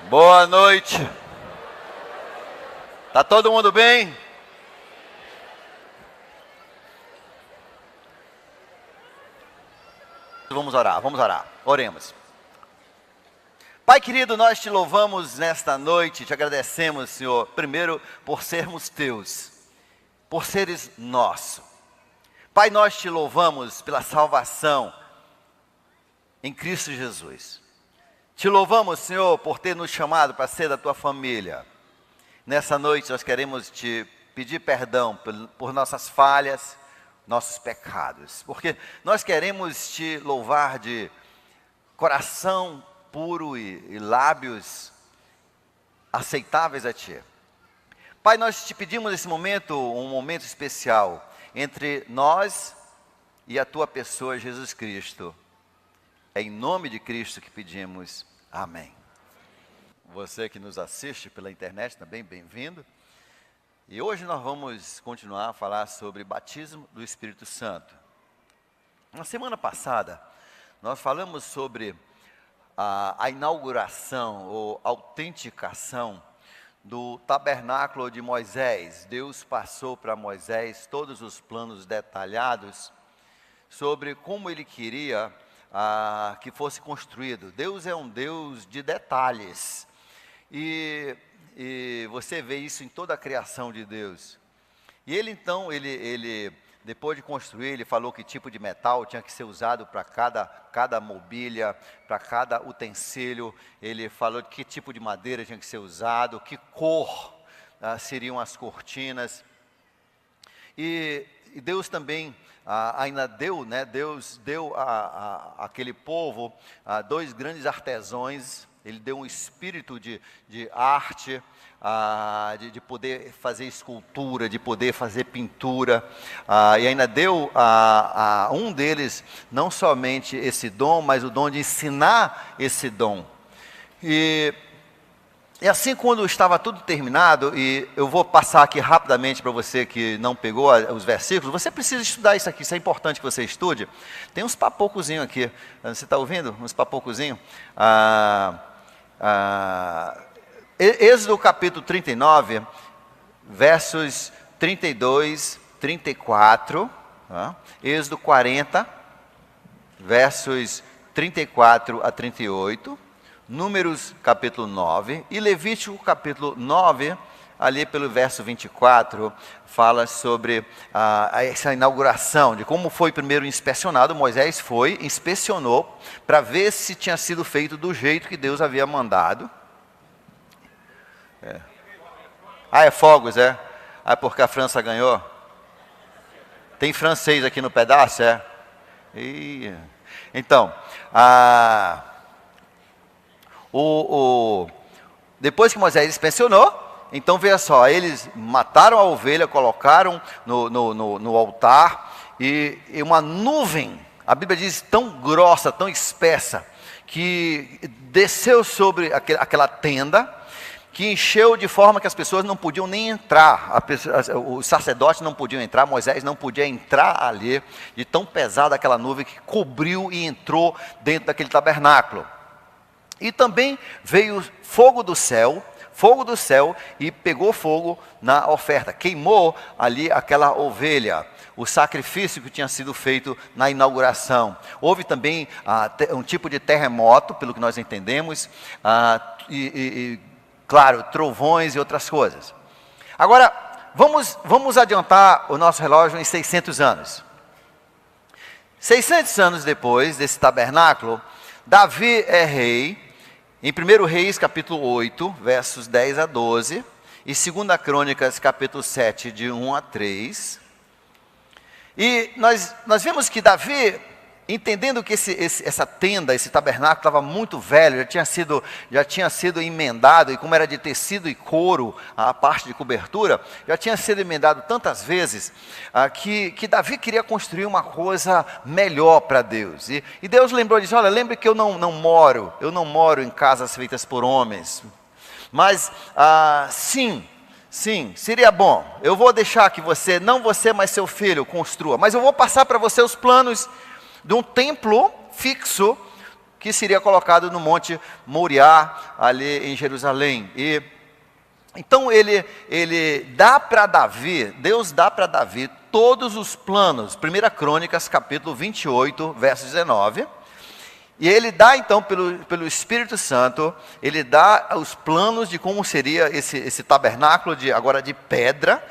Boa noite. Tá todo mundo bem? Vamos orar. Oremos. Pai querido, nós te louvamos nesta noite, te agradecemos, Senhor, primeiro por sermos teus, por seres nosso. Pai, nós te louvamos pela salvação em Cristo Jesus. Te louvamos, Senhor, por ter nos chamado para ser da tua família. Nessa noite nós queremos te pedir perdão por nossas falhas, nossos pecados, porque nós queremos te louvar de coração puro e lábios aceitáveis a ti. Pai, nós te pedimos nesse momento, um momento especial entre nós e a tua pessoa, Jesus Cristo. É em nome de Cristo que pedimos. Amém. Você que nos assiste pela internet também, bem-vindo. E hoje nós vamos continuar a falar sobre batismo do Espírito Santo. Na semana passada, nós falamos sobre a inauguração ou autenticação do tabernáculo de Moisés. Deus passou para Moisés todos os planos detalhados sobre como ele queria que fosse construído. Deus é um Deus de detalhes. E você vê isso em toda a criação de Deus. E ele então, depois de construir, ele falou que tipo de metal tinha que ser usado para cada mobília, para cada utensílio. Ele falou de que tipo de madeira tinha que ser usado, que cor seriam as cortinas. E Deus também ainda deu, né? Deus deu àquele povo dois grandes artesãos. Ele deu um espírito de arte, de poder fazer escultura, de poder fazer pintura, e ainda deu a um deles não somente esse dom, mas o dom de ensinar esse dom. E assim, quando estava tudo terminado, e eu vou passar aqui rapidamente para você que não pegou os versículos, você precisa estudar isso aqui, isso é importante que você estude. Tem uns papocozinhos aqui, você está ouvindo? Uns papocozinhos? Êxodo capítulo 39, versos 32, 34, Êxodo 40, versos 34 a 38, Números capítulo 9 e Levítico capítulo 9, ali pelo verso 24, fala sobre essa inauguração, de como foi primeiro inspecionado. Moisés foi, inspecionou, para ver se tinha sido feito do jeito que Deus havia mandado. É fogos, é? Porque a França ganhou? Tem francês aqui no pedaço, é? Então, depois que Moisés inspecionou, então veja só, eles mataram a ovelha, colocaram no altar, e uma nuvem, a Bíblia diz, tão grossa, tão espessa, que desceu sobre aquela tenda, que encheu de forma que as pessoas não podiam nem entrar, os sacerdotes não podiam entrar, Moisés não podia entrar ali, de tão pesada aquela nuvem que cobriu e entrou dentro daquele tabernáculo. E também veio fogo do céu e pegou fogo na oferta, queimou ali aquela ovelha, o sacrifício que tinha sido feito na inauguração. Houve também um tipo de terremoto, pelo que nós entendemos, claro, trovões e outras coisas. Agora, vamos adiantar o nosso relógio em 600 anos. 600 anos depois desse tabernáculo, Davi é rei. Em 1 Reis, capítulo 8, versos 10 a 12, e 2 Crônicas, capítulo 7, de 1 a 3. E nós vemos que Davi, entendendo que essa tenda, esse tabernáculo estava muito velho, já tinha sido emendado, e como era de tecido e couro, a parte de cobertura, já tinha sido emendado tantas vezes, que Davi queria construir uma coisa melhor para Deus. E Deus lembrou, disse, olha, lembre que eu não moro em casas feitas por homens, mas sim, seria bom, eu vou deixar que você, não você, mas seu filho, construa, mas eu vou passar para você os planos de um templo fixo que seria colocado no Monte Moriá, ali em Jerusalém. E então ele dá para Davi, Deus dá para Davi todos os planos. 1 Crônicas, capítulo 28, verso 19. E ele dá então, pelo Espírito Santo, ele dá os planos de como seria esse tabernáculo agora de pedra,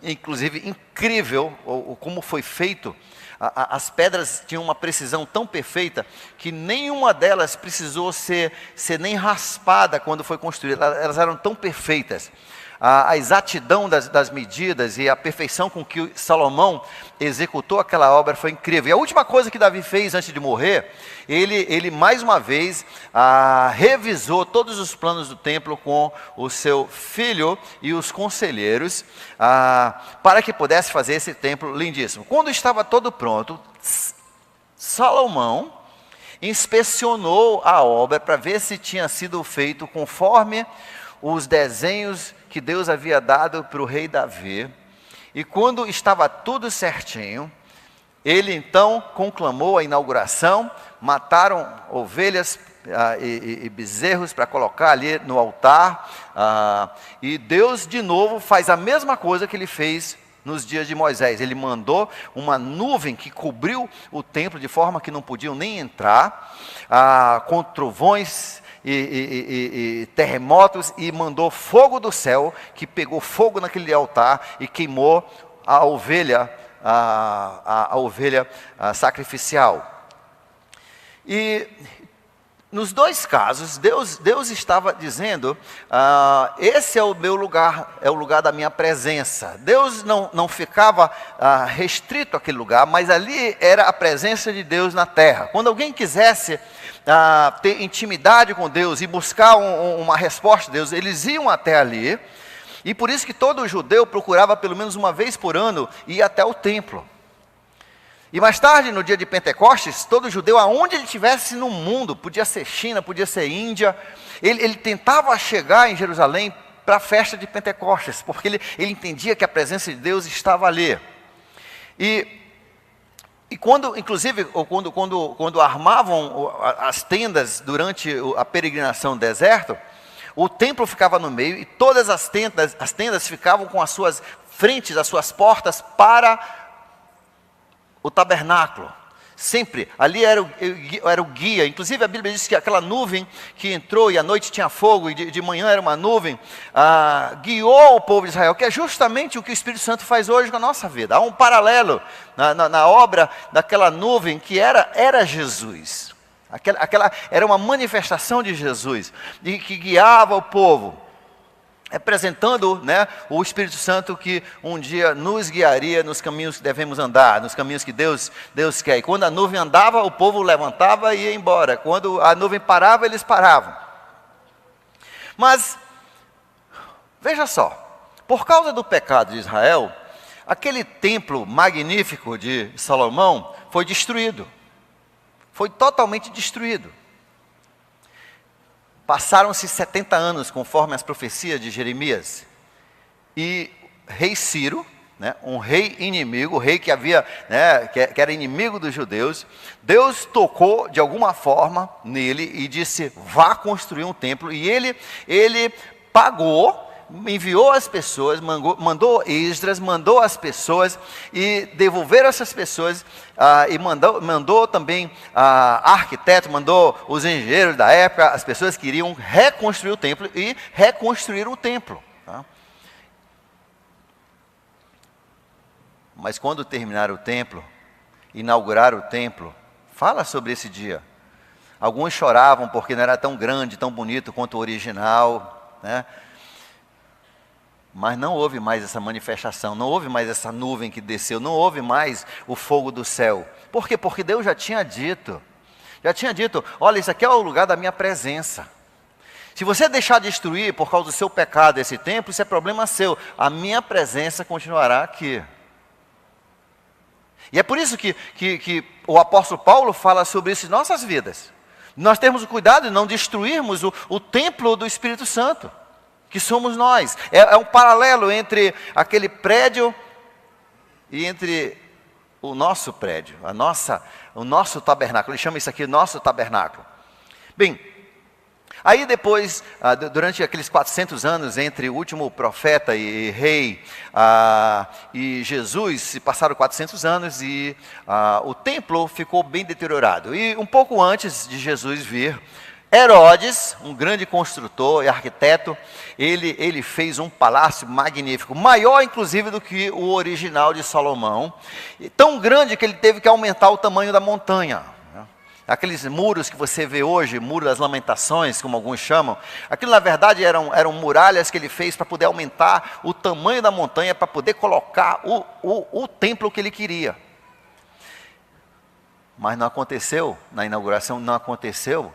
inclusive incrível como foi feito. As pedras tinham uma precisão tão perfeita que nenhuma delas precisou ser nem raspada quando foi construída. Elas eram tão perfeitas. A exatidão das medidas e a perfeição com que Salomão executou aquela obra foi incrível. E a última coisa que Davi fez antes de morrer, ele mais uma vez revisou todos os planos do templo com o seu filho e os conselheiros, para que pudesse fazer esse templo lindíssimo. Quando estava todo pronto, Salomão inspecionou a obra para ver se tinha sido feito conforme os desenhos que Deus havia dado para o rei Davi. E quando estava tudo certinho, ele então conclamou a inauguração, mataram ovelhas e bezerros para colocar ali no altar, e Deus de novo faz a mesma coisa que ele fez nos dias de Moisés. Ele mandou uma nuvem que cobriu o templo de forma que não podiam nem entrar, com trovões e terremotos, e mandou fogo do céu, que pegou fogo naquele altar e queimou a ovelha, a ovelha sacrificial. E nos dois casos, Deus estava dizendo, esse é o meu lugar, é o lugar da minha presença. Deus não ficava restrito àquele lugar, mas ali era a presença de Deus na terra. Quando alguém quisesse ter intimidade com Deus e buscar uma resposta de Deus, eles iam até ali. E por isso que todo judeu procurava pelo menos uma vez por ano ir até o templo. E mais tarde, no dia de Pentecostes, todo judeu, aonde ele estivesse no mundo, podia ser China, podia ser Índia, ele tentava chegar em Jerusalém para a festa de Pentecostes, porque ele entendia que a presença de Deus estava ali. E quando, inclusive, quando armavam as tendas durante a peregrinação no deserto, o templo ficava no meio e todas as tendas ficavam com as suas frentes, as suas portas para o tabernáculo. Sempre, ali era o guia. Inclusive a Bíblia diz que aquela nuvem que entrou e à noite tinha fogo, e de manhã era uma nuvem, guiou o povo de Israel, que é justamente o que o Espírito Santo faz hoje com a nossa vida. Há um paralelo na obra daquela nuvem que era Jesus. Aquela era uma manifestação de Jesus, e que guiava o povo, representando, o Espírito Santo que um dia nos guiaria nos caminhos que devemos andar, nos caminhos que Deus quer. E quando a nuvem andava, o povo levantava e ia embora. Quando a nuvem parava, eles paravam. Mas, veja só, por causa do pecado de Israel, aquele templo magnífico de Salomão foi destruído. Foi totalmente destruído. Passaram-se 70 anos, conforme as profecias de Jeremias, e rei Ciro, um rei inimigo, o rei que havia, que era inimigo dos judeus, Deus tocou de alguma forma nele e disse: vá construir um templo. E ele pagou, enviou as pessoas, mandou Esdras, mandou as pessoas, e devolveram essas pessoas, e mandou também arquiteto, mandou os engenheiros da época, as pessoas que iriam reconstruir o templo, e reconstruíram o templo. Tá? Mas quando terminaram o templo, inauguraram o templo, fala sobre esse dia. Alguns choravam porque não era tão grande, tão bonito quanto o original, Mas não houve mais essa manifestação, não houve mais essa nuvem que desceu, não houve mais o fogo do céu. Por quê? Porque Deus já tinha dito, olha, isso aqui é o lugar da minha presença. Se você deixar destruir por causa do seu pecado esse templo, isso é problema seu. A minha presença continuará aqui. E é por isso que o apóstolo Paulo fala sobre isso em nossas vidas. Nós temos o cuidado de não destruirmos o templo do Espírito Santo, que somos nós. É um paralelo entre aquele prédio e entre o nosso prédio, o nosso tabernáculo. Ele chama isso aqui nosso tabernáculo. Bem, aí depois, durante aqueles 400 anos entre o último profeta e rei e Jesus, se passaram 400 anos e o templo ficou bem deteriorado. E um pouco antes de Jesus vir, Herodes, um grande construtor e arquiteto, ele fez um palácio magnífico, maior inclusive do que o original de Salomão, tão grande que ele teve que aumentar o tamanho da montanha. Aqueles muros que você vê hoje, Muro das Lamentações, como alguns chamam, aquilo na verdade eram muralhas que ele fez para poder aumentar o tamanho da montanha, para poder colocar o templo que ele queria. Mas não aconteceu, na inauguração não aconteceu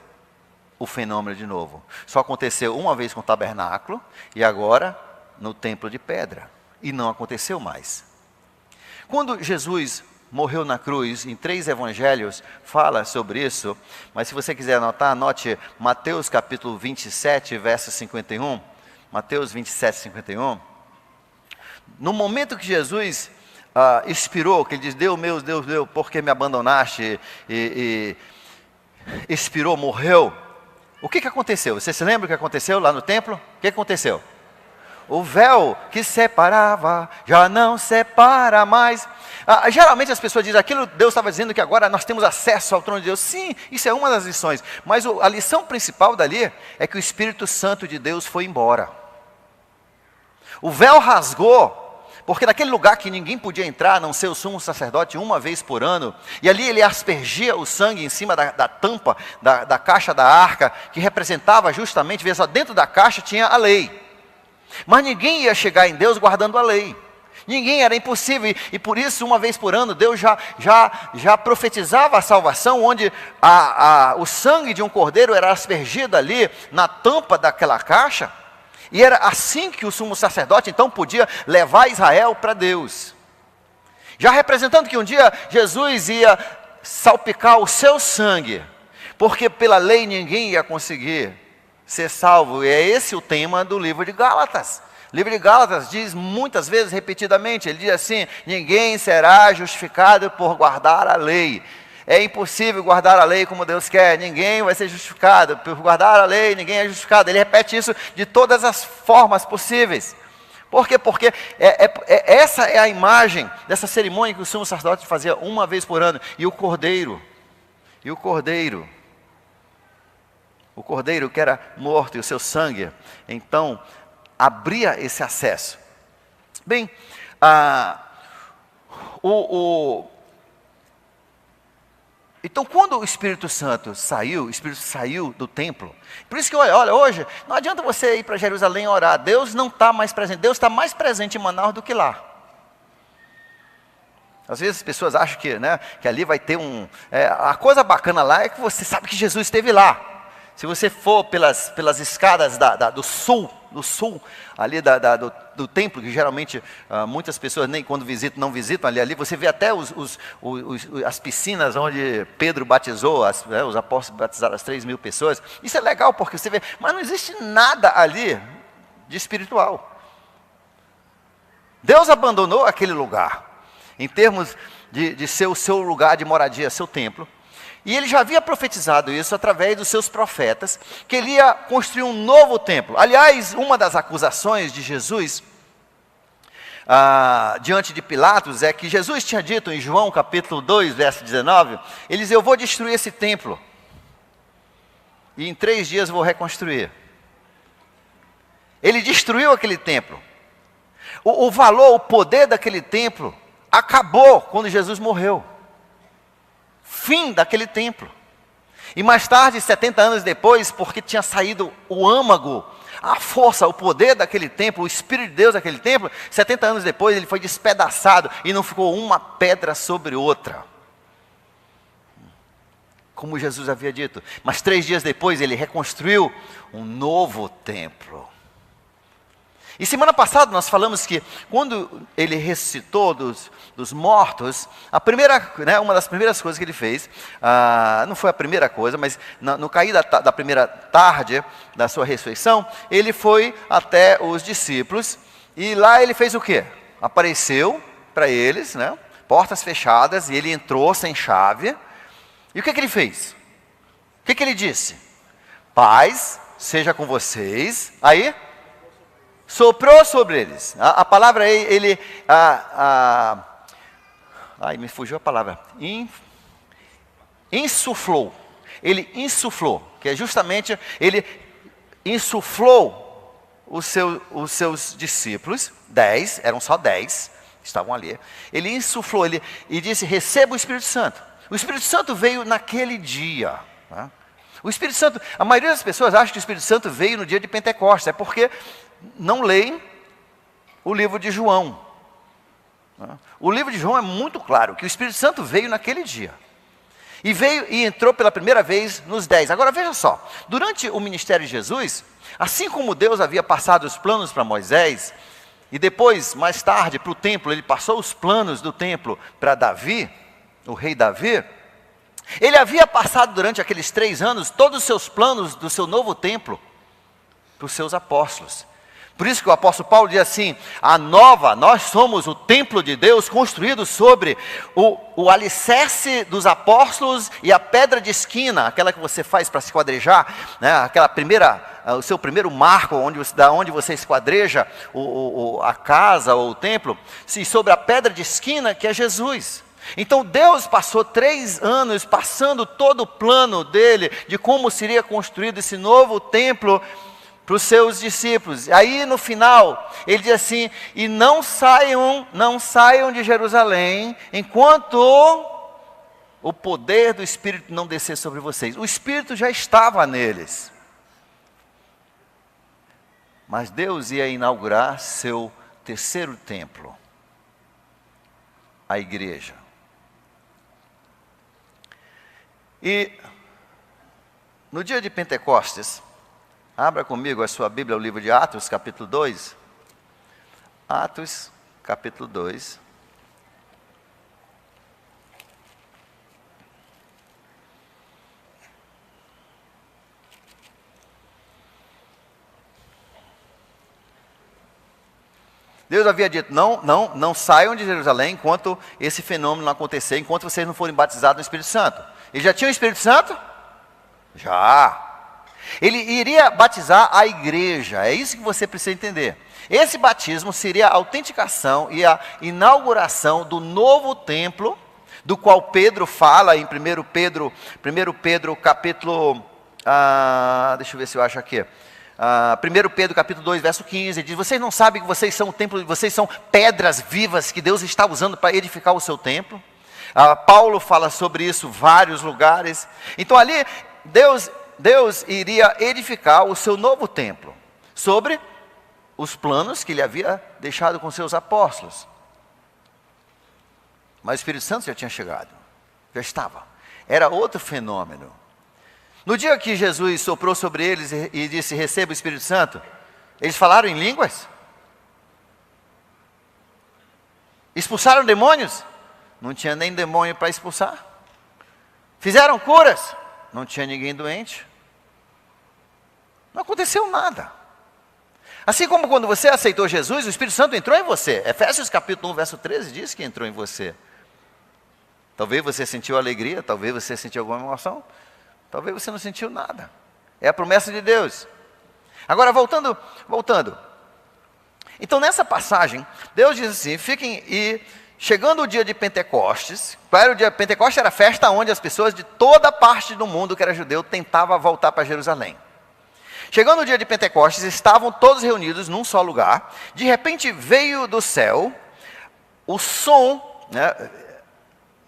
o fenômeno de novo. Só aconteceu uma vez com o tabernáculo e agora no templo de pedra. E não aconteceu mais. Quando Jesus morreu na cruz, em 3 evangelhos fala sobre isso, mas se você quiser anotar, anote Mateus capítulo 27, verso 51. Mateus 27, 51. No momento que Jesus expirou, que ele diz, Deus meu, por que me abandonaste? E expirou, morreu. O que aconteceu? Você se lembra o que aconteceu lá no templo? O que aconteceu? O véu que separava, já não separa mais. Geralmente as pessoas dizem, aquilo Deus estava dizendo que agora nós temos acesso ao trono de Deus. Sim, isso é uma das lições. Mas a lição principal dali é que o Espírito Santo de Deus foi embora. O véu rasgou, porque naquele lugar que ninguém podia entrar, a não ser o sumo sacerdote, uma vez por ano, e ali ele aspergia o sangue em cima da tampa, da caixa da arca, que representava justamente, veja só, dentro da caixa tinha a lei. Mas ninguém ia chegar em Deus guardando a lei. Ninguém, era impossível. E por isso, uma vez por ano, Deus já profetizava a salvação, onde o sangue de um cordeiro era aspergido ali na tampa daquela caixa. E era assim que o sumo sacerdote, então, podia levar Israel para Deus. Já representando que um dia Jesus ia salpicar o seu sangue, porque pela lei ninguém ia conseguir ser salvo. E é esse o tema do livro de Gálatas. O livro de Gálatas diz muitas vezes, repetidamente, ele diz assim, ninguém será justificado por guardar a lei. É impossível guardar a lei como Deus quer, ninguém vai ser justificado por guardar a lei, ninguém é justificado. Ele repete isso de todas as formas possíveis. Por quê? Porque essa é a imagem dessa cerimônia que o sumo sacerdote fazia uma vez por ano. E o cordeiro que era morto e o seu sangue, então, abria esse acesso. Bem, então quando o Espírito Santo saiu, o Espírito saiu do templo, por isso que olha, hoje, não adianta você ir para Jerusalém orar, Deus não está mais presente, Deus está mais presente em Manaus do que lá. Às vezes as pessoas acham que ali vai ter a coisa bacana lá é que você sabe que Jesus esteve lá. Se você for pelas escadas do sul ali do templo, que geralmente muitas pessoas nem quando visitam, não visitam ali você vê até as piscinas onde Pedro batizou, os apóstolos batizaram as 3.000 pessoas. Isso é legal porque você vê, mas não existe nada ali de espiritual. Deus abandonou aquele lugar, em termos de ser o seu lugar de moradia, seu templo. E ele já havia profetizado isso através dos seus profetas, que ele ia construir um novo templo. Aliás, uma das acusações de Jesus, diante de Pilatos, é que Jesus tinha dito em João capítulo 2, verso 19, ele diz, eu vou destruir esse templo, e em 3 dias vou reconstruir. Ele destruiu aquele templo. O valor, o poder daquele templo, acabou quando Jesus morreu. Fim daquele templo. E mais tarde, 70 anos depois, porque tinha saído o âmago, a força, o poder daquele templo, o Espírito de Deus daquele templo, 70 anos depois ele foi despedaçado e não ficou uma pedra sobre outra. Como Jesus havia dito. Mas 3 dias depois ele reconstruiu um novo templo. E semana passada nós falamos que quando ele ressuscitou dos mortos, uma das primeiras coisas que ele fez, não foi a primeira coisa, mas no cair da primeira tarde da sua ressurreição, ele foi até os discípulos, e lá ele fez o quê? Apareceu para eles, portas fechadas, e ele entrou sem chave, e o que ele fez? O que ele disse? paz seja com vocês. Aí, soprou sobre eles. A palavra ele, ai, me fugiu a palavra. Insuflou. Ele insuflou, que é justamente, ele insuflou os seus discípulos, 10, eram só 10, estavam ali. Ele insuflou, e disse, receba o Espírito Santo. O Espírito Santo veio naquele dia. Tá? O Espírito Santo, a maioria das pessoas acha que o Espírito Santo veio no dia de Pentecostes, é porque não leem o livro de João. Tá? O livro de João é muito claro, que o Espírito Santo veio naquele dia. E veio e entrou pela primeira vez nos 10. Agora veja só, durante o ministério de Jesus, assim como Deus havia passado os planos para Moisés, e depois, mais tarde, para o templo, ele passou os planos do templo para Davi, o rei Davi, ele havia passado durante aqueles 3 anos todos os seus planos do seu novo templo para os seus apóstolos. Por isso que o apóstolo Paulo diz assim, nós somos o templo de Deus construído sobre o alicerce dos apóstolos e a pedra de esquina, aquela que você faz para se esquadrejar, né? O seu primeiro marco, da onde você esquadreja a casa ou o templo, sobre a pedra de esquina que é Jesus. Então Deus passou 3 anos passando todo o plano dele, de como seria construído esse novo templo, para os seus discípulos. Aí no final, ele diz assim, e não saiam de Jerusalém, enquanto o poder do Espírito não descer sobre vocês. O Espírito já estava neles. Mas Deus ia inaugurar seu terceiro templo, a igreja. E no dia de Pentecostes, abra comigo a sua Bíblia, o livro de Atos, capítulo 2. Atos, capítulo 2. Deus havia dito, não saiam de Jerusalém enquanto esse fenômeno não acontecer, enquanto vocês não forem batizados no Espírito Santo. Ele já tinha o Espírito Santo? Já. Ele iria batizar a igreja, é isso que você precisa entender. Esse batismo seria a autenticação e a inauguração do novo templo, do qual Pedro fala em 1 Pedro capítulo, deixa eu ver se eu acho aqui. 1 Pedro capítulo 2, verso 15, ele diz, vocês não sabem que vocês são o templo, vocês são pedras vivas que Deus está usando para edificar o seu templo? Paulo fala sobre isso em vários lugares. Então ali, Deus iria edificar o seu novo templo, sobre os planos que ele havia deixado com seus apóstolos. Mas o Espírito Santo já tinha chegado, já estava. Era outro fenômeno. No dia que Jesus soprou sobre eles e disse, receba o Espírito Santo, eles falaram em línguas? Expulsaram demônios? Não tinha nem demônio para expulsar. Fizeram curas? Não tinha ninguém doente. Não aconteceu nada. Assim como quando você aceitou Jesus, o Espírito Santo entrou em você. Efésios capítulo 1, verso 13 diz que entrou em você. Talvez você sentiu alegria, talvez você sentiu alguma emoção, talvez você não sentiu nada. É a promessa de Deus. Agora voltando. Então nessa passagem, Deus diz assim, chegando o dia de Pentecostes, claro, o dia de Pentecostes era a festa onde as pessoas de toda parte do mundo que era judeu tentavam voltar para Jerusalém. Chegando o dia de Pentecostes, estavam todos reunidos num só lugar. De repente veio do céu o som,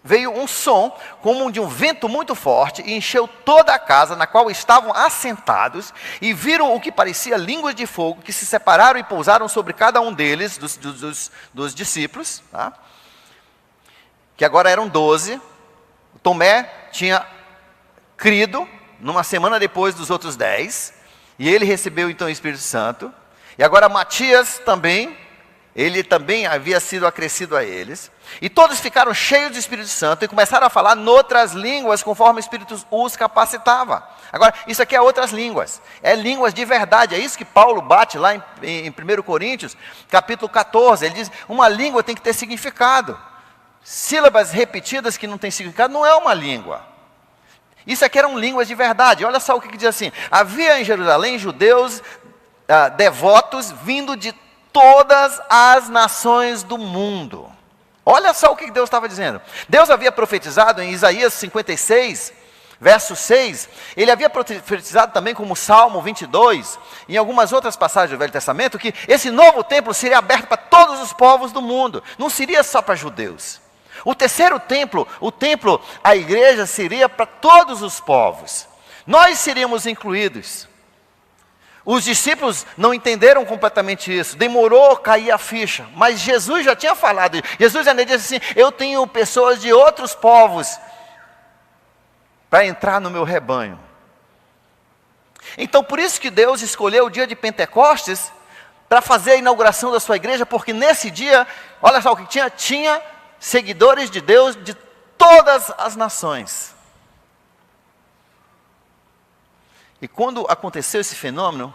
veio um som como de um vento muito forte e encheu toda a casa na qual estavam assentados e viram o que parecia línguas de fogo que se separaram e pousaram sobre cada um deles, dos discípulos, tá? Que agora eram 12. Tomé tinha crido numa semana depois dos outros 10, e ele recebeu então o Espírito Santo. E agora Matias também, ele também havia sido acrescido a eles. E todos ficaram cheios do Espírito Santo e começaram a falar noutras línguas conforme o Espírito os capacitava. Agora, isso aqui é outras línguas, é línguas de verdade. É isso que Paulo bate lá em 1 Coríntios, capítulo 14. Ele diz, uma língua tem que ter significado. Sílabas repetidas que não têm significado não é uma língua. Isso aqui eram línguas de verdade. Olha só o que diz assim: havia em Jerusalém judeus devotos vindo de todas as nações do mundo. Olha só o que Deus estava dizendo. Deus havia profetizado em Isaías 56, verso 6, ele havia profetizado também como Salmo 22, em algumas outras passagens do Velho Testamento, que esse novo templo seria aberto para todos os povos do mundo, não seria só para judeus. O terceiro templo, a igreja, seria para todos os povos. Nós seríamos incluídos. Os discípulos não entenderam completamente isso, demorou a cair a ficha, mas Jesus já tinha falado, Jesus já disse assim: eu tenho pessoas de outros povos para entrar no meu rebanho. Então por isso que Deus escolheu o dia de Pentecostes para fazer a inauguração da sua igreja, porque nesse dia, olha só o que tinha seguidores de Deus de todas as nações. E quando aconteceu esse fenômeno,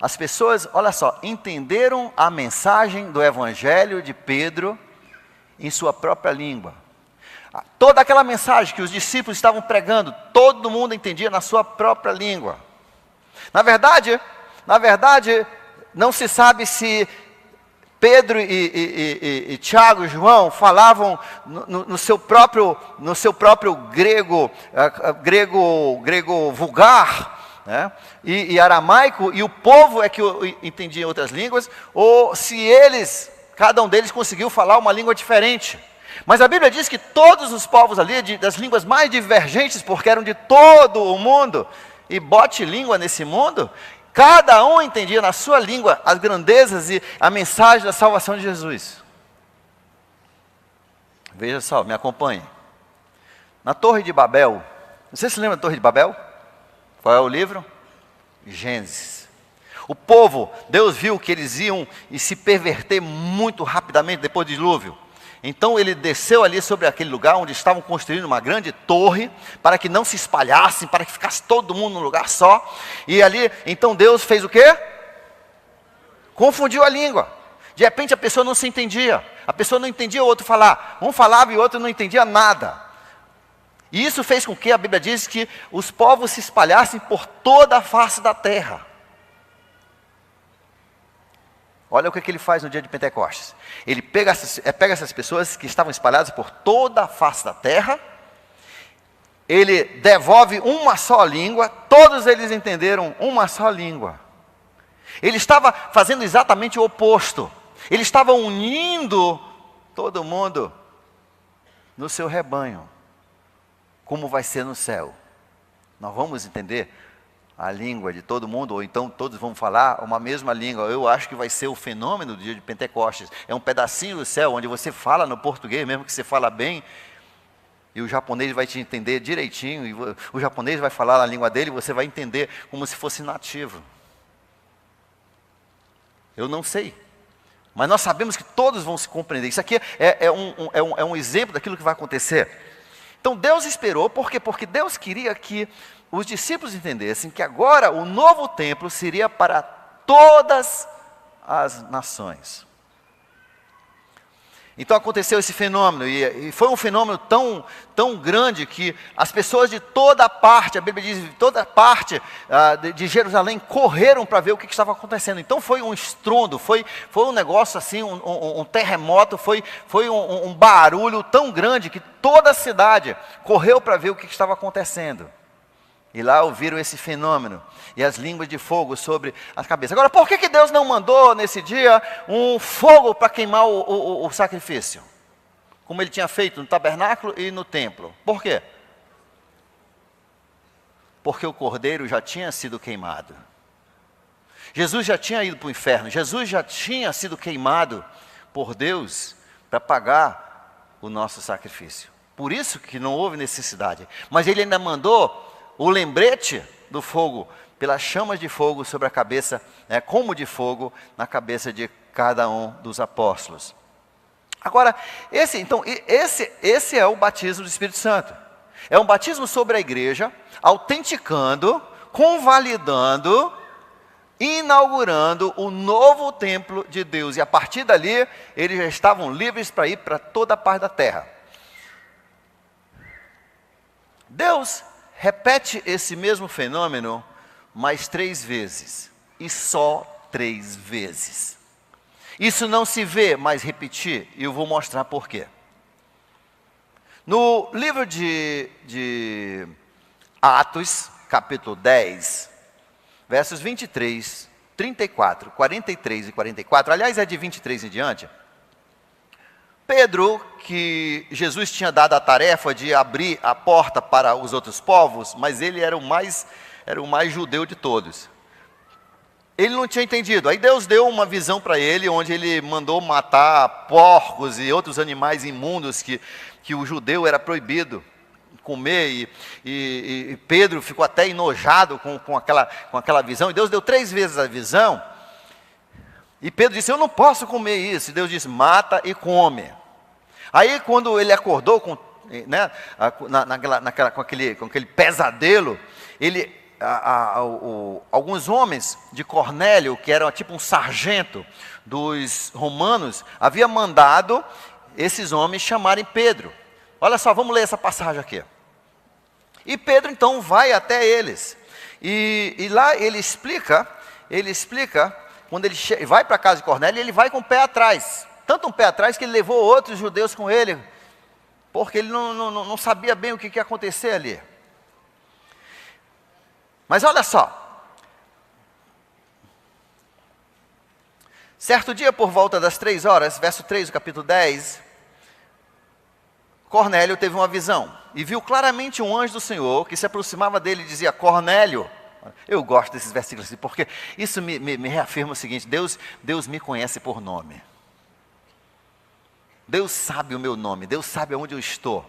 as pessoas, olha só, entenderam a mensagem do Evangelho de Pedro em sua própria língua. Toda aquela mensagem que os discípulos estavam pregando, todo mundo entendia na sua própria língua. Na verdade, não se sabe se Pedro e Tiago e João falavam no seu próprio grego vulgar, né? E aramaico, e o povo é que entendia outras línguas, ou se cada um deles conseguiu falar uma língua diferente. Mas a Bíblia diz que todos os povos ali, das línguas mais divergentes, porque eram de todo o mundo, e bote língua nesse mundo, cada um entendia na sua língua as grandezas e a mensagem da salvação de Jesus. Veja só, me acompanhe. Na Torre de Babel, você se lembra da Torre de Babel? Qual é o livro? Gênesis. O povo, Deus viu que eles iam se perverter muito rapidamente depois do dilúvio. Então ele desceu ali sobre aquele lugar onde estavam construindo uma grande torre, para que não se espalhassem, para que ficasse todo mundo num lugar só. E ali, então Deus fez o quê? Confundiu a língua. De repente a pessoa não se entendia. A pessoa não entendia o outro falar. Um falava e o outro não entendia nada. E isso fez com que a Bíblia diz que os povos se espalhassem por toda a face da terra. Olha o que ele faz no dia de Pentecostes. Ele pega essas pessoas que estavam espalhadas por toda a face da terra, ele devolve uma só língua, todos eles entenderam uma só língua. Ele estava fazendo exatamente o oposto. Ele estava unindo todo mundo no seu rebanho, como vai ser no céu. Nós vamos entender a língua de todo mundo, ou então todos vão falar uma mesma língua. Eu acho que vai ser o fenômeno do dia de Pentecostes. É um pedacinho do céu, onde você fala no português, mesmo que você fala bem, e o japonês vai te entender direitinho, e o japonês vai falar a língua dele, e você vai entender como se fosse nativo. Eu não sei, mas nós sabemos que todos vão se compreender. Isso aqui é um exemplo daquilo que vai acontecer. Então Deus esperou, por quê? Porque Deus queria que os discípulos entendessem que agora o novo templo seria para todas as nações. Então aconteceu esse fenômeno, e foi um fenômeno tão grande que as pessoas de toda parte, a Bíblia diz, de toda parte de Jerusalém correram para ver o que estava acontecendo. Então foi um estrondo, foi um negócio assim, um terremoto, foi um barulho tão grande que toda a cidade correu para ver o que estava acontecendo. E lá ouviram esse fenômeno, e as línguas de fogo sobre as cabeças. Agora, por que Deus não mandou nesse dia um fogo para queimar o sacrifício? Como ele tinha feito no tabernáculo e no templo. Por quê? Porque o cordeiro já tinha sido queimado. Jesus já tinha ido para o inferno. Jesus já tinha sido queimado por Deus para pagar o nosso sacrifício. Por isso que não houve necessidade. Mas ele ainda mandou o lembrete do fogo, pelas chamas de fogo sobre a cabeça, como de fogo na cabeça de cada um dos apóstolos. Agora, esse é o batismo do Espírito Santo. É um batismo sobre a igreja, autenticando, convalidando, inaugurando o novo templo de Deus. E a partir dali, eles já estavam livres para ir para toda a parte da terra. Deus repete esse mesmo fenômeno mais 3 vezes. E só 3 vezes. Isso não se vê mais repetir, e eu vou mostrar por quê. No livro de Atos, capítulo 10, versos 23, 34, 43 e 44, aliás é de 23 em diante, Pedro, que Jesus tinha dado a tarefa de abrir a porta para os outros povos, mas ele era o mais judeu de todos. Ele não tinha entendido. Aí Deus deu uma visão para ele, onde ele mandou matar porcos e outros animais imundos que o judeu era proibido comer. E Pedro ficou até enojado com aquela visão. E Deus deu 3 vezes a visão. E Pedro disse, eu não posso comer isso. E Deus disse, mata e come. Aí quando ele acordou com aquele pesadelo, alguns homens de Cornélio, que era tipo um sargento dos romanos, havia mandado esses homens chamarem Pedro. Olha só, vamos ler essa passagem aqui. E Pedro então vai até eles. E lá ele explica, quando ele vai para a casa de Cornélio, ele vai com o pé atrás. Tanto um pé atrás que ele levou outros judeus com ele, porque ele não sabia bem o que ia acontecer ali. Mas olha só, certo dia por volta das 3 horas, verso 3 do capítulo 10, Cornélio teve uma visão, e viu claramente um anjo do Senhor, que se aproximava dele e dizia, Cornélio. Eu gosto desses versículos assim, porque isso me reafirma o seguinte, Deus me conhece por nome. Deus sabe o meu nome, Deus sabe aonde eu estou.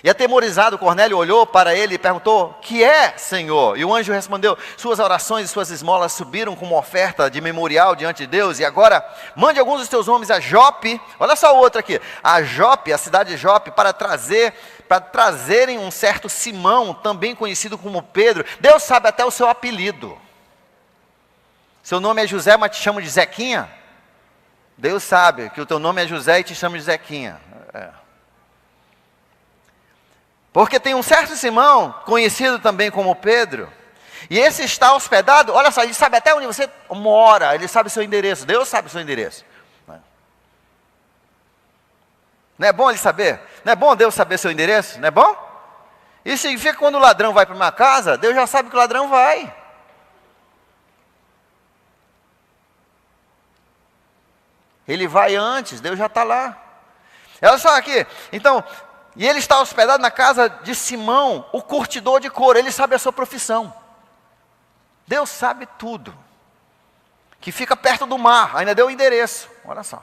E atemorizado, Cornélio olhou para ele e perguntou, que é, Senhor? E o anjo respondeu, suas orações e suas esmolas subiram como oferta de memorial diante de Deus, e agora mande alguns dos teus homens a Jope, olha só o outro aqui, a Jope, a cidade de Jope, para trazerem um certo Simão, também conhecido como Pedro. Deus sabe até o seu apelido. Seu nome é José, mas te chamo de Zequinha? Deus sabe que o teu nome é José e te chama de Zequinha. Porque tem um certo Simão, conhecido também como Pedro, e esse está hospedado, olha só, ele sabe até onde você mora, ele sabe o seu endereço, Deus sabe o seu endereço. Não é bom ele saber? Não é bom Deus saber seu endereço? Não é bom? Isso significa que quando o ladrão vai para uma casa, Deus já sabe que o ladrão vai. Ele vai antes, Deus já está lá. Olha só aqui, então... E ele está hospedado na casa de Simão, o curtidor de couro. Ele sabe a sua profissão. Deus sabe tudo. Que fica perto do mar, ainda deu o endereço. Olha só.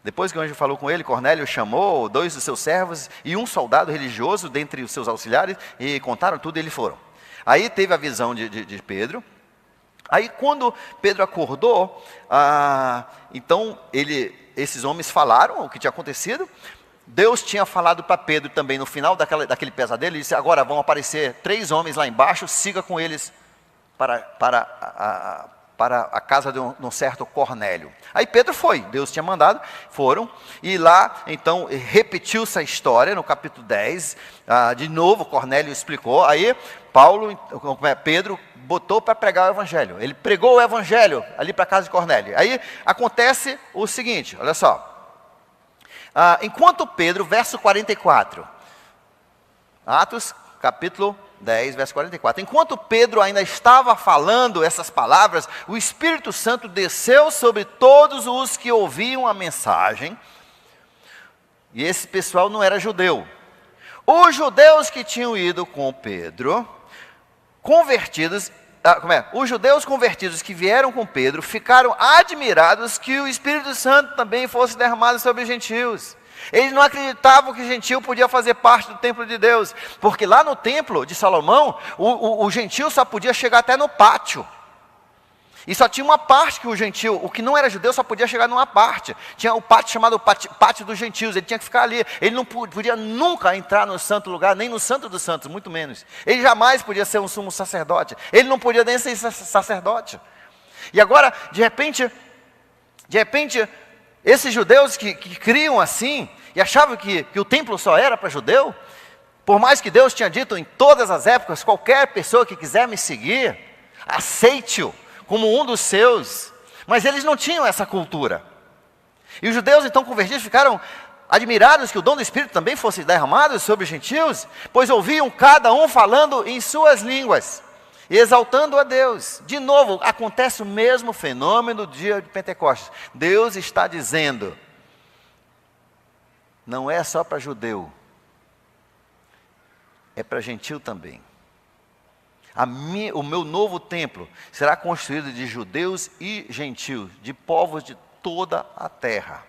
Depois que o anjo falou com ele, Cornélio chamou 2 dos seus servos e um soldado religioso dentre os seus auxiliares, e contaram tudo e eles foram. Aí teve a visão de Pedro. Aí quando Pedro acordou, então esses homens falaram o que tinha acontecido. Deus tinha falado para Pedro também no final daquele pesadelo. Ele disse, agora vão aparecer 3 homens lá embaixo, siga com eles para a casa de um certo Cornélio. Aí Pedro foi, Deus tinha mandado, foram. E lá então repetiu-se a história no capítulo 10. De novo Cornélio explicou. Aí Pedro botou para pregar o evangelho. Ele pregou o evangelho ali para a casa de Cornélio. Aí acontece o seguinte, olha só. Enquanto Pedro, verso 44. Atos, capítulo 10, verso 44. Enquanto Pedro ainda estava falando essas palavras, o Espírito Santo desceu sobre todos os que ouviam a mensagem. E esse pessoal não era judeu. Os judeus que tinham ido com Pedro, os judeus convertidos que vieram com Pedro ficaram admirados que o Espírito Santo também fosse derramado sobre os gentios. Eles não acreditavam que o gentio podia fazer parte do templo de Deus, porque lá no templo de Salomão, o gentio só podia chegar até no pátio. E só tinha uma parte que o gentio, o que não era judeu, só podia chegar numa parte. Tinha o pátio chamado pátio dos gentios, ele tinha que ficar ali. Ele não podia nunca entrar no santo lugar, nem no santo dos santos, muito menos. Ele jamais podia ser um sumo sacerdote. Ele não podia nem ser sacerdote. E agora, de repente, esses judeus que criam assim, e achavam que o templo só era para judeu, Por mais que Deus tinha dito em todas as épocas, qualquer pessoa que quiser me seguir, aceite-o como um dos seus. Mas eles não tinham essa cultura. E os judeus então convertidos ficaram admirados que o dom do Espírito também fosse derramado sobre os gentios, pois ouviam cada um falando em suas línguas, e exaltando a Deus. De novo, acontece o mesmo fenômeno do dia de Pentecostes. Deus está dizendo, não é só para judeu, é para gentil também. O meu novo templo será construído de judeus e gentios, de povos de toda a terra.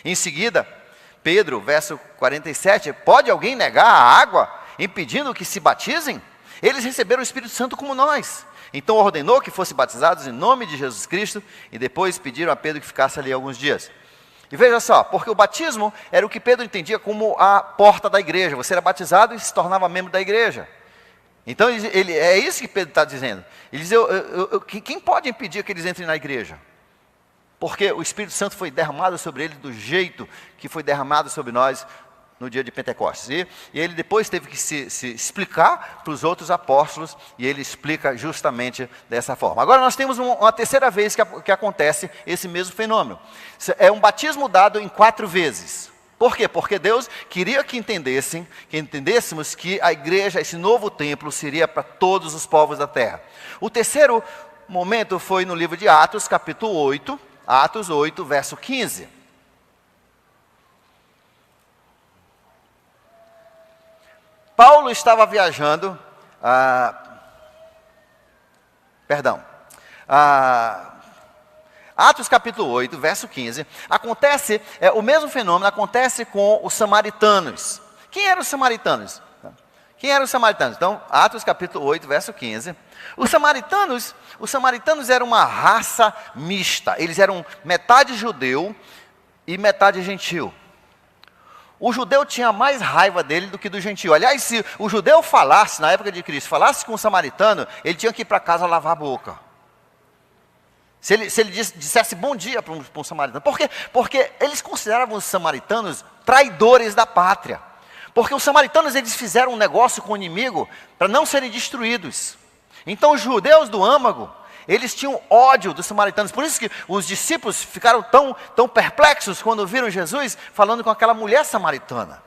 Em seguida, Pedro, verso 47, pode alguém negar a água, impedindo que se batizem? Eles receberam o Espírito Santo como nós. Então ordenou que fossem batizados em nome de Jesus Cristo, e depois pediram a Pedro que ficasse ali alguns dias. E veja só, porque o batismo era o que Pedro entendia como a porta da igreja. Você era batizado e se tornava membro da igreja. Então é isso que Pedro está dizendo. Ele diz, quem pode impedir que eles entrem na igreja? Porque o Espírito Santo foi derramado sobre eles do jeito que foi derramado sobre nós no dia de Pentecostes. E ele depois teve que se explicar para os outros apóstolos, e ele explica justamente dessa forma. Agora nós temos uma terceira vez que acontece esse mesmo fenômeno. É um batismo dado em 4 vezes. Por quê? Porque Deus queria que entendêssemos que a igreja, esse novo templo, seria para todos os povos da terra. O terceiro momento foi no livro de Atos, capítulo 8, Atos 8, verso 15. Paulo estava viajando, Atos capítulo 8, verso 15, acontece, o mesmo fenômeno acontece com os samaritanos. Quem eram os samaritanos? Então, Atos capítulo 8, verso 15. Os samaritanos eram uma raça mista, eles eram metade judeu e metade gentil. O judeu tinha mais raiva dele do que do gentil. Aliás, se o judeu falasse, na época de Cristo, falasse com o samaritano, ele tinha que ir para casa lavar a boca. Se ele dissesse bom dia para um samaritano. Por quê? Porque eles consideravam os samaritanos traidores da pátria. Porque os samaritanos, eles fizeram um negócio com o inimigo para não serem destruídos. Então os judeus do âmago, eles tinham ódio dos samaritanos. Por isso que os discípulos ficaram tão perplexos quando viram Jesus falando com aquela mulher samaritana.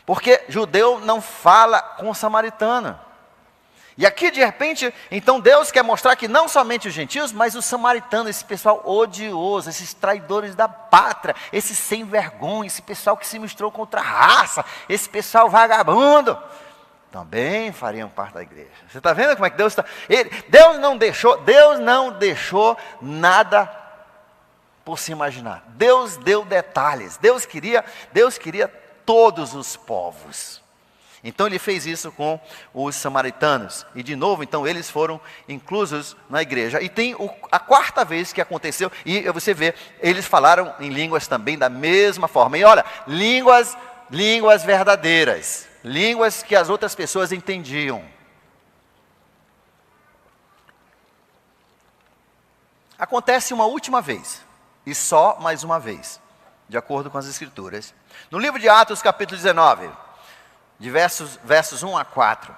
Porque judeu não fala com samaritano. E aqui de repente, então Deus quer mostrar que não somente os gentios, mas os samaritanos, esse pessoal odioso, esses traidores da pátria, esse sem vergonha, esse pessoal que se misturou com outra raça, esse pessoal vagabundo, também fariam parte da igreja. Você está vendo como é que Deus está? Deus não deixou nada por se imaginar. Deus deu detalhes. Deus queria todos os povos. Então ele fez isso com os samaritanos. E de novo, então, eles foram inclusos na igreja. E tem a 4ª vez que aconteceu, e você vê, eles falaram em línguas também da mesma forma. E olha, línguas verdadeiras. Línguas que as outras pessoas entendiam. Acontece uma última vez, e só mais uma vez, de acordo com as Escrituras. No livro de Atos, capítulo 19, de versos 1 a 4.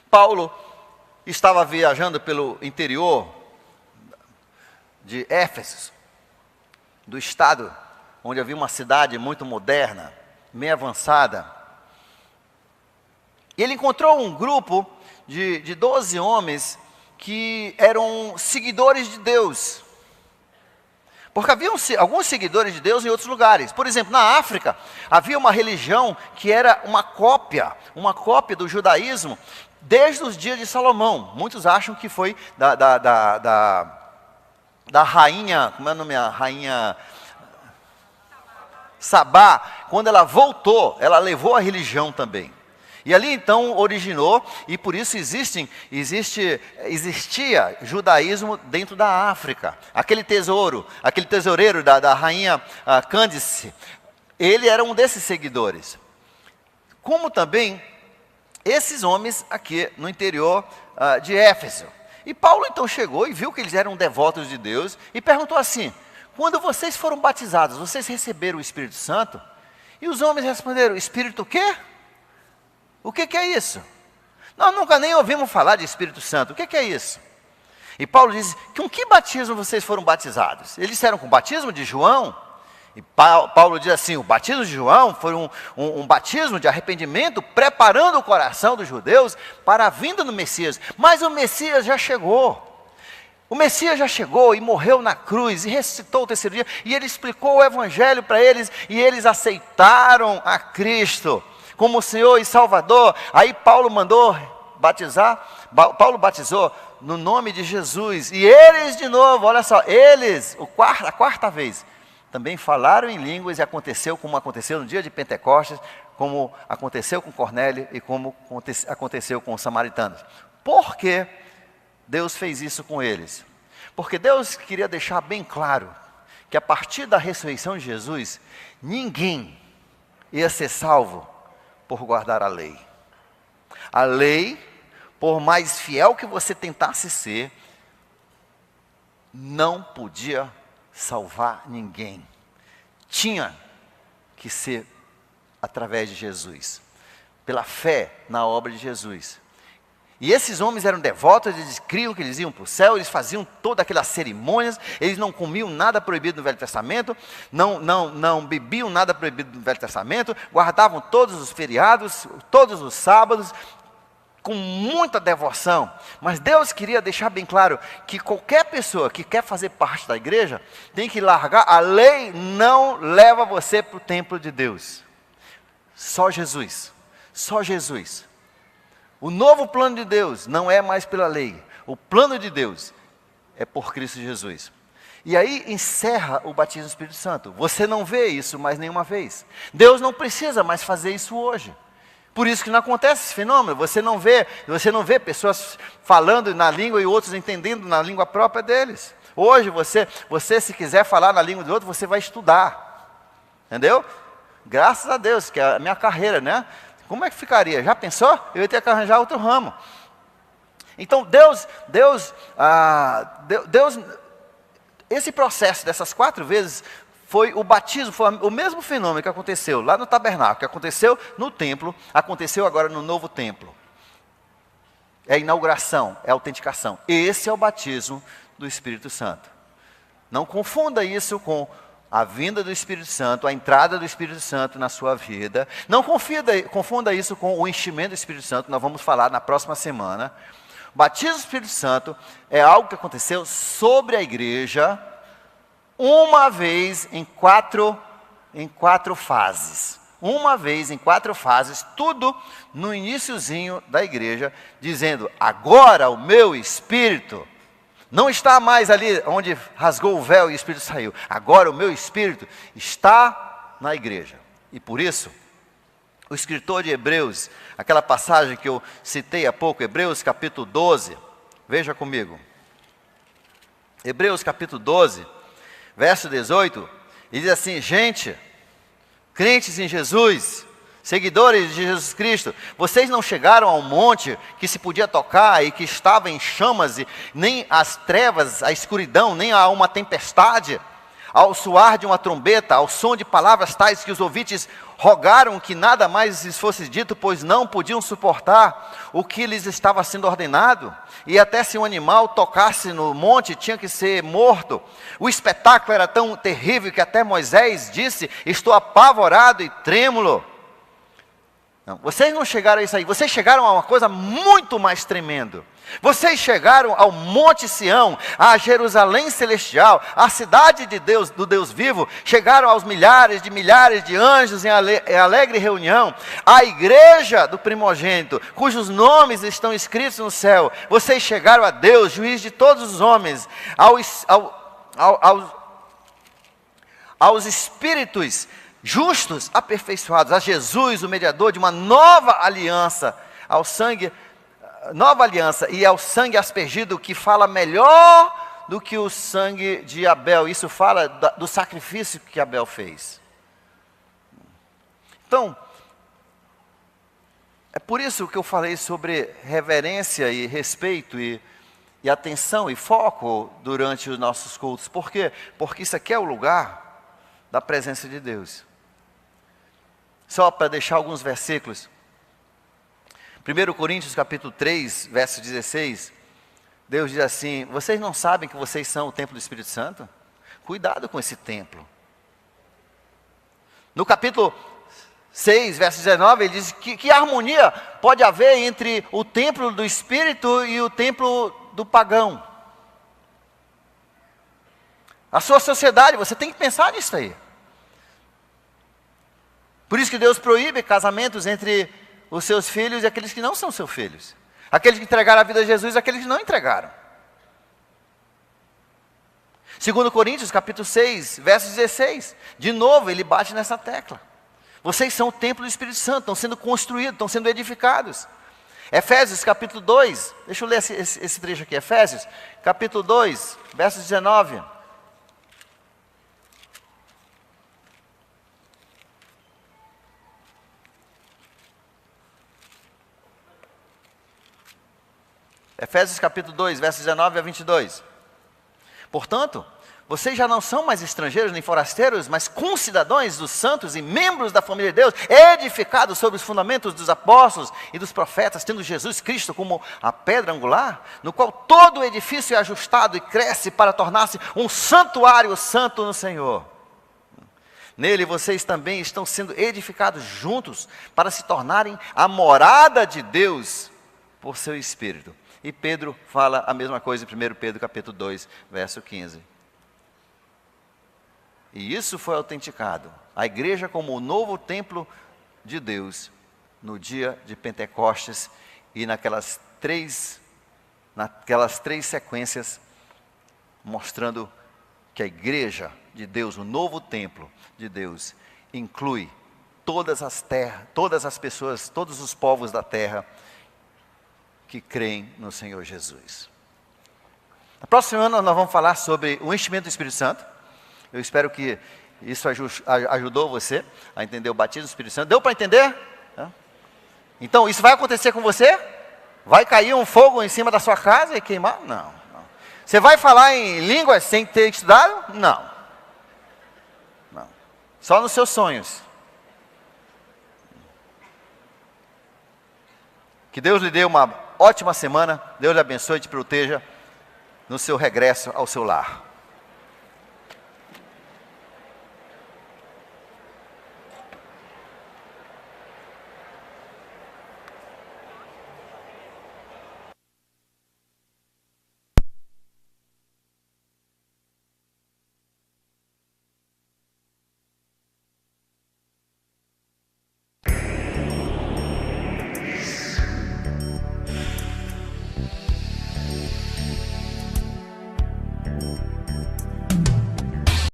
Paulo estava viajando pelo interior de Éfeso, do estado onde havia uma cidade muito moderna, meio avançada. E ele encontrou um grupo de 12 homens que eram seguidores de Deus. Porque havia alguns seguidores de Deus em outros lugares. Por exemplo, na África, havia uma religião que era uma cópia do judaísmo, desde os dias de Salomão. Muitos acham que foi da rainha, como é o nome? A rainha Sabá. Quando ela voltou, ela levou a religião também. E ali então originou, e por isso existia judaísmo dentro da África. Aquele tesoureiro da rainha Cândice, ele era um desses seguidores. Como também esses homens aqui no interior de Éfeso. E Paulo então chegou e viu que eles eram devotos de Deus e perguntou assim: quando vocês foram batizados, vocês receberam o Espírito Santo? E os homens responderam: Espírito o quê? O que é isso? Nós nunca nem ouvimos falar de Espírito Santo. O que é isso? E Paulo diz: com que batismo vocês foram batizados? Eles disseram: com o batismo de João. E Paulo diz assim: o batismo de João foi um batismo de arrependimento, preparando o coração dos judeus para a vinda do Messias. Mas o Messias já chegou. O Messias já chegou e morreu na cruz e ressuscitou o terceiro dia. E ele explicou o evangelho para eles e eles aceitaram a Cristo como Senhor e Salvador. Aí Paulo mandou batizar, Paulo batizou no nome de Jesus. E eles de novo, olha só, eles, a quarta vez, também falaram em línguas e aconteceu como aconteceu no dia de Pentecostes, como aconteceu com Cornélio e como aconteceu com os samaritanos. Por que Deus fez isso com eles? Porque Deus queria deixar bem claro que a partir da ressurreição de Jesus, ninguém ia ser salvo por guardar a lei. A lei, por mais fiel que você tentasse ser, não podia salvar ninguém. Tinha que ser através de Jesus, pela fé na obra de Jesus. E esses homens eram devotos, eles criam que eles iam para o céu, eles faziam todas aquelas cerimônias, eles não comiam nada proibido no Velho Testamento, não bebiam nada proibido no Velho Testamento, guardavam todos os feriados, todos os sábados, com muita devoção. Mas Deus queria deixar bem claro que qualquer pessoa que quer fazer parte da igreja tem que largar. A lei não leva você para o templo de Deus. Só Jesus. Só Jesus. O novo plano de Deus não é mais pela lei. O plano de Deus é por Cristo Jesus. E aí encerra o batismo do Espírito Santo. Você não vê isso mais nenhuma vez. Deus não precisa mais fazer isso hoje. Por isso que não acontece esse fenômeno. Você não vê pessoas falando na língua e outros entendendo na língua própria deles. Hoje você se quiser falar na língua do outro, você vai estudar. Entendeu? Graças a Deus, que é a minha carreira, né? Como é que ficaria? Já pensou? Eu ia ter que arranjar outro ramo. Então Deus, esse processo dessas 4 vezes foi o batismo, foi o mesmo fenômeno que aconteceu lá no tabernáculo, que aconteceu no templo, aconteceu agora no novo templo. É a inauguração, é a autenticação. Esse é o batismo do Espírito Santo. Não confunda isso com a vinda do Espírito Santo, a entrada do Espírito Santo na sua vida. Não confunda isso com o enchimento do Espírito Santo, nós vamos falar na próxima semana. O batismo do Espírito Santo é algo que aconteceu sobre a igreja, uma vez em quatro fases. Uma vez em 4 fases, tudo no iniciozinho da igreja, dizendo: agora o meu Espírito não está mais ali onde rasgou o véu e o Espírito saiu. Agora o meu Espírito está na igreja. E por isso, o escritor de Hebreus, aquela passagem que eu citei há pouco, Hebreus capítulo 12, veja comigo. Hebreus capítulo 12, verso 18, ele diz assim: gente, crentes em Jesus, seguidores de Jesus Cristo, vocês não chegaram ao monte que se podia tocar e que estava em chamas, e nem as trevas, a escuridão, nem a uma tempestade, ao soar de uma trombeta, ao som de palavras tais que os ouvintes rogaram que nada mais lhes fosse dito, pois não podiam suportar o que lhes estava sendo ordenado. E até se um animal tocasse no monte, tinha que ser morto. O espetáculo era tão terrível que até Moisés disse: estou apavorado e trêmulo. Não, vocês não chegaram a isso aí, vocês chegaram a uma coisa muito mais tremenda. Vocês chegaram ao Monte Sião, a Jerusalém celestial, a cidade de Deus, do Deus vivo. Chegaram aos milhares de anjos em alegre reunião, à igreja do primogênito, cujos nomes estão escritos no céu. Vocês chegaram a Deus, juiz de todos os homens, aos espíritos justos aperfeiçoados, a Jesus, o mediador de uma nova aliança, ao sangue, nova aliança, e ao sangue aspergido, que fala melhor do que o sangue de Abel. Isso fala do sacrifício que Abel fez. Então, é por isso que eu falei sobre reverência e respeito e atenção e foco durante os nossos cultos. Por quê? Porque isso aqui é o lugar da presença de Deus. só para deixar alguns versículos. 1 Coríntios capítulo 3, verso 16, Deus diz assim: vocês não sabem que vocês são o templo do Espírito Santo? Cuidado com esse templo. No capítulo 6, verso 19, ele diz que harmonia pode haver entre o templo do Espírito e o templo do pagão. A sua sociedade, você tem que pensar nisso aí. Por isso que Deus proíbe casamentos entre os seus filhos e aqueles que não são seus filhos. Aqueles que entregaram a vida a Jesus e aqueles que não entregaram. 2 Coríntios capítulo 6, verso 16. De novo, ele bate nessa tecla. Vocês são o templo do Espírito Santo, estão sendo construídos, estão sendo edificados. Efésios capítulo 2, deixa eu ler esse trecho aqui. Efésios capítulo 2, verso 19. Efésios capítulo 2, versos 19 a 22. Portanto, vocês já não são mais estrangeiros nem forasteiros, mas concidadãos dos santos e membros da família de Deus, edificados sobre os fundamentos dos apóstolos e dos profetas, tendo Jesus Cristo como a pedra angular, no qual todo o edifício é ajustado e cresce para tornar-se um santuário santo no Senhor. Nele vocês também estão sendo edificados juntos para se tornarem a morada de Deus por seu Espírito. E Pedro fala a mesma coisa em 1 Pedro capítulo 2, verso 15. E isso foi autenticado. A igreja como o novo templo de Deus no dia de Pentecostes e naquelas três sequências, mostrando que a igreja de Deus, o novo templo de Deus, inclui todas as pessoas, todos os povos da terra que creem no Senhor Jesus. Na próxima semana nós vamos falar sobre o enchimento do Espírito Santo. Eu espero que isso ajudou você a entender o batismo do Espírito Santo. Deu para entender? Então, isso vai acontecer com você? Vai cair um fogo em cima da sua casa e queimar? Não. Você vai falar em línguas sem ter estudado? Não. Só nos seus sonhos. Que Deus lhe dê uma ótima semana. Deus lhe abençoe e te proteja no seu regresso ao seu lar.